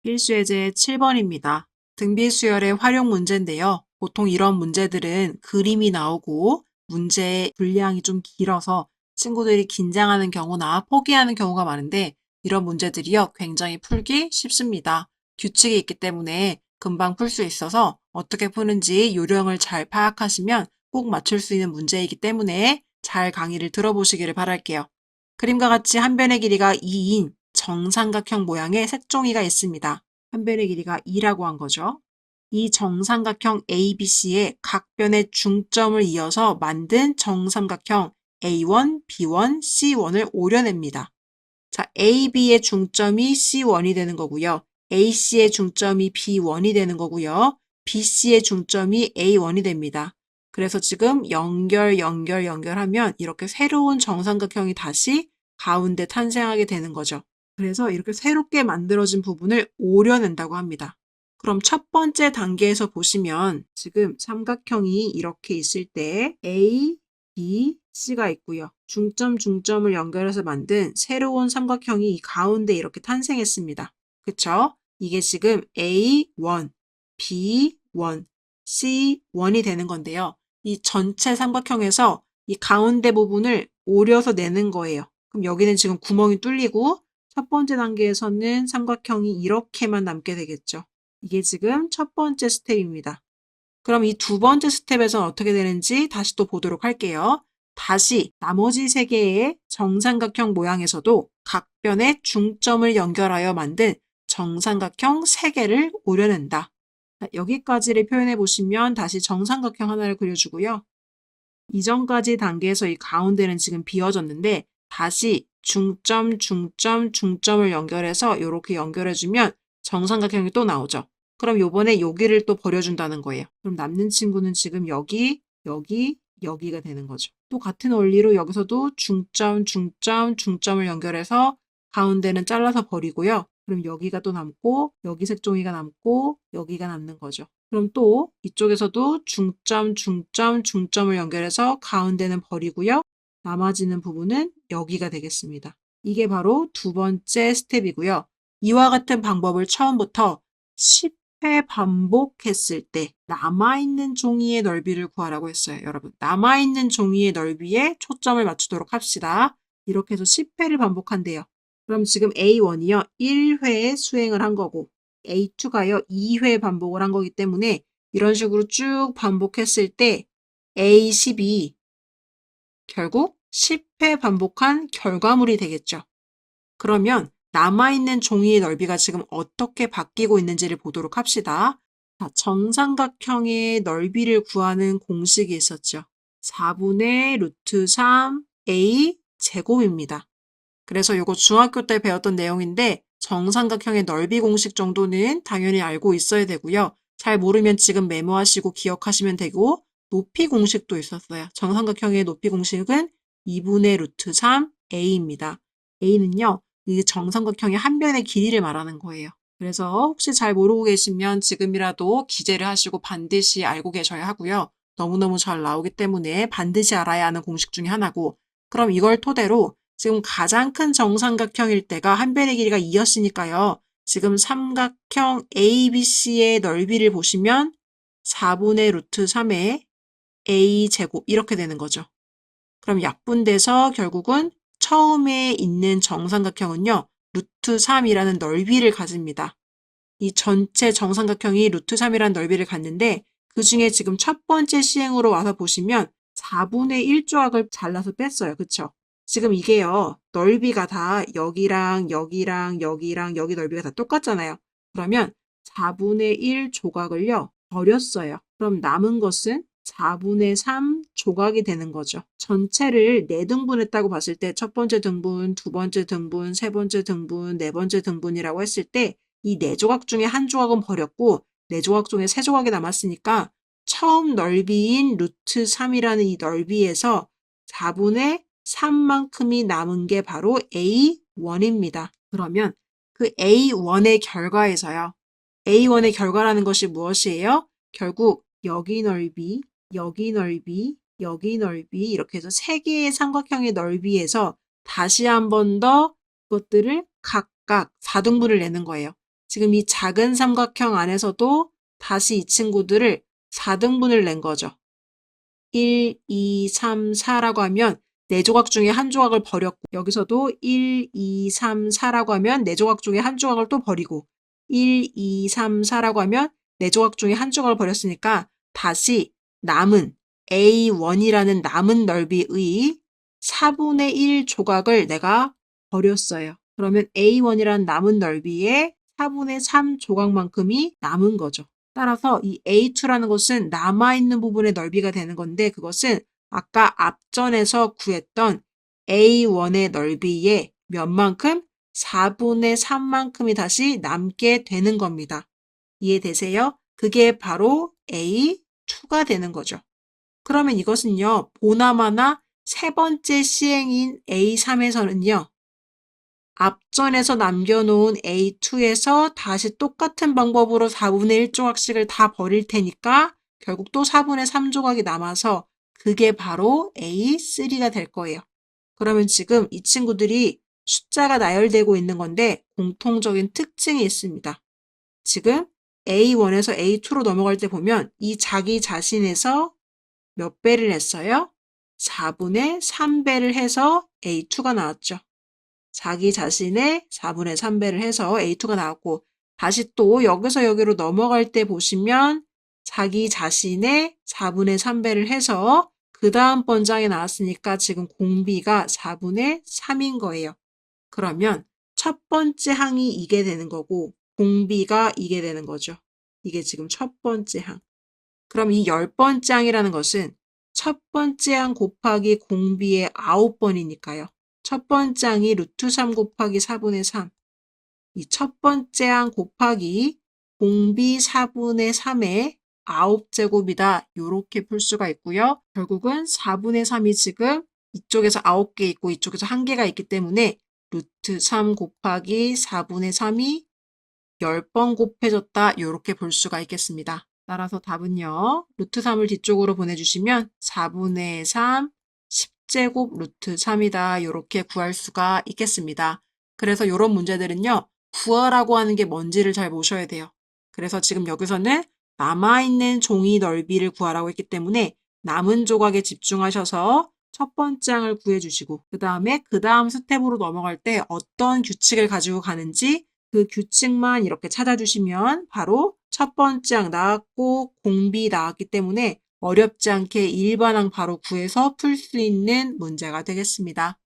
필수예제 7번입니다. 등비수열의 활용 문제인데요. 보통 이런 문제들은 그림이 나오고 문제의 분량이 좀 길어서 친구들이 긴장하는 경우나 포기하는 경우가 많은데 이런 문제들이요. 굉장히 풀기 쉽습니다. 규칙이 있기 때문에 금방 풀 수 있어서 어떻게 푸는지 요령을 잘 파악하시면 꼭 맞출 수 있는 문제이기 때문에 잘 강의를 들어보시기를 바랄게요. 그림과 같이 한 변의 길이가 2인 정삼각형 모양의 색종이가 있습니다. 한 변의 길이가 2라고 한 거죠. 이 정삼각형 ABC의 각 변의 중점을 이어서 만든 정삼각형 A1, B1, C1을 오려냅니다. 자, AB의 중점이 C1이 되는 거고요. AC의 중점이 B1이 되는 거고요. BC의 중점이 A1이 됩니다. 그래서 지금 연결하면 이렇게 새로운 정삼각형이 다시 가운데 탄생하게 되는 거죠. 그래서 이렇게 새롭게 만들어진 부분을 오려낸다고 합니다. 그럼 첫 번째 단계에서 보시면 지금 삼각형이 이렇게 있을 때 A, B, C가 있고요. 중점을 연결해서 만든 새로운 삼각형이 이 가운데 이렇게 탄생했습니다. 그쵸? 이게 지금 A1, B1, C1이 되는 건데요. 이 전체 삼각형에서 이 가운데 부분을 오려서 내는 거예요. 그럼 여기는 지금 구멍이 뚫리고 첫 번째 단계에서는 삼각형이 이렇게만 남게 되겠죠. 이게 지금 첫 번째 스텝입니다. 그럼 이 두 번째 스텝에서는 어떻게 되는지 다시 또 보도록 할게요. 다시 나머지 세 개의 정삼각형 모양에서도 각 변의 중점을 연결하여 만든 정삼각형 세 개를 오려낸다. 여기까지를 표현해 보시면 다시 정삼각형 하나를 그려주고요. 이전까지 단계에서 이 가운데는 지금 비어졌는데 다시 중점을 연결해서 이렇게 연결해주면 정삼각형이 또 나오죠. 그럼 요번에 여기를 또 버려준다는 거예요. 그럼 남는 친구는 지금 여기가 되는 거죠. 또 같은 원리로 여기서도 중점을 연결해서 가운데는 잘라서 버리고요. 그럼 여기가 또 남고 여기 색종이가 남고 여기가 남는 거죠. 그럼 또 이쪽에서도 중점을 연결해서 가운데는 버리고요. 남아지는 부분은 여기가 되겠습니다. 이게 바로 두 번째 스텝이고요. 이와 같은 방법을 처음부터 10회 반복했을 때 남아있는 종이의 넓이를 구하라고 했어요. 여러분, 남아있는 종이의 넓이에 초점을 맞추도록 합시다. 이렇게 해서 10회를 반복한대요. 그럼 지금 A1이요. 1회 수행을 한 거고 A2가요. 2회 반복을 한 거기 때문에 이런 식으로 쭉 반복했을 때 A10이 결국 10회 반복한 결과물이 되겠죠. 그러면 남아있는 종이의 넓이가 지금 어떻게 바뀌고 있는지를 보도록 합시다. 자, 정삼각형의 넓이를 구하는 공식이 있었죠. 4분의 루트 3 A 제곱입니다. 그래서 이거 중학교 때 배웠던 내용인데 정삼각형의 넓이 공식 정도는 당연히 알고 있어야 되고요. 잘 모르면 지금 메모하시고 기억하시면 되고 높이 공식도 있었어요. 정삼각형의 높이 공식은 2분의 루트 3 A입니다. A는요. 이 정삼각형의 한 변의 길이를 말하는 거예요. 그래서 혹시 잘 모르고 계시면 지금이라도 기재를 하시고 반드시 알고 계셔야 하고요. 너무너무 잘 나오기 때문에 반드시 알아야 하는 공식 중에 하나고 그럼 이걸 토대로 지금 가장 큰 정삼각형일 때가 한 변의 길이가 2였으니까요. 지금 삼각형 ABC의 넓이를 보시면 4분의 루트 3의 A제곱 이렇게 되는 거죠. 그럼 약분돼서 결국은 처음에 있는 정삼각형은요. 루트 3이라는 넓이를 가집니다. 이 전체 정삼각형이 루트 3이라는 넓이를 갖는데 그 중에 지금 첫 번째 시행으로 와서 보시면 4분의 1조각을 잘라서 뺐어요. 그쵸? 지금 이게요. 넓이가 다 여기랑 여기 넓이가 다 똑같잖아요. 그러면 4분의 1 조각을요. 버렸어요. 그럼 남은 것은 4분의 3 조각이 되는 거죠. 전체를 4등분했다고 봤을 때 첫 번째 등분, 두 번째 등분, 세 번째 등분, 네 번째 등분이라고 했을 때 이 4조각 중에 한 조각은 버렸고 4조각 중에 3조각이 남았으니까 처음 넓이인 루트 3이라는 이 넓이에서 4분의 3만큼이 남은 게 바로 A1입니다. 그러면 그 A1의 결과에서요. A1의 결과라는 것이 무엇이에요? 결국 여기 넓이, 여기 이렇게 해서 3개의 삼각형의 넓이에서 다시 한 번 더 그것들을 각각 4등분을 내는 거예요. 지금 이 작은 삼각형 안에서도 다시 이 친구들을 4등분을 낸 거죠. 1, 2, 3, 4라고 하면 4조각 중에 한 조각을 버렸고 여기서도 1, 2, 3, 4라고 하면 4조각 중에 한 조각을 또 버리고 1, 2, 3, 4라고 하면 4조각 중에 한 조각을 버렸으니까 다시 남은 A1이라는 남은 넓이의 4분의 1 조각을 내가 버렸어요. 그러면 A1이라는 남은 넓이의 4분의 3 조각만큼이 남은 거죠. 따라서 이 A2라는 것은 남아있는 부분의 넓이가 되는 건데 그것은 아까 앞전에서 구했던 A1의 넓이의 몇만큼? 4분의 3만큼이 다시 남게 되는 겁니다. 이해되세요? 그게 바로 A2가 되는 거죠. 그러면 이것은요, 보나마나 세 번째 시행인 A3에서는요, 앞전에서 남겨놓은 A2에서 다시 똑같은 방법으로 4분의 1조각씩을 다 버릴 테니까 결국 또 4분의 3조각이 남아서 그게 바로 A3가 될 거예요. 그러면 지금 이 친구들이 숫자가 나열되고 있는 건데 공통적인 특징이 있습니다. 지금 A1에서 A2로 넘어갈 때 보면 이 자기 자신에서 몇 배를 했어요? 4분의 3배를 해서 A2가 나왔죠. 자기 자신의 4분의 3배를 해서 A2가 나왔고 다시 또 여기서 여기로 넘어갈 때 보시면 자기 자신의 4분의 3배를 해서 그 다음 번장에 나왔으니까 지금 공비가 4분의 3인 거예요. 그러면 첫 번째 항이 이게 되는 거고 공비가 이게 되는 거죠. 이게 지금 첫 번째 항. 그럼 이 10번째 항이라는 것은 첫 번째 항 곱하기 공비의 9번이니까요. 첫 번째 항이 루트 3 곱하기 4분의 3. 이 첫 번째 항 곱하기 공비 4분의 3의 9제곱이다. 이렇게 풀 수가 있고요. 결국은 4분의 3이 지금 이쪽에서 9개 있고 이쪽에서 1개가 있기 때문에 루트 3 곱하기 4분의 3이 10번 곱해졌다. 이렇게 볼 수가 있겠습니다. 따라서 답은요. 루트 3을 뒤쪽으로 보내주시면 4분의 3 10제곱 루트 3이다. 이렇게 구할 수가 있겠습니다. 그래서 이런 문제들은요. 구하라고 하는 게 뭔지를 잘 보셔야 돼요. 그래서 지금 여기서는 남아있는 종이 넓이를 구하라고 했기 때문에 남은 조각에 집중하셔서 첫 번째 항을 구해주시고 그 다음 스텝으로 넘어갈 때 어떤 규칙을 가지고 가는지 그 규칙만 이렇게 찾아주시면 바로 첫 번째 항 나왔고 공비 나왔기 때문에 어렵지 않게 일반항 바로 구해서 풀 수 있는 문제가 되겠습니다.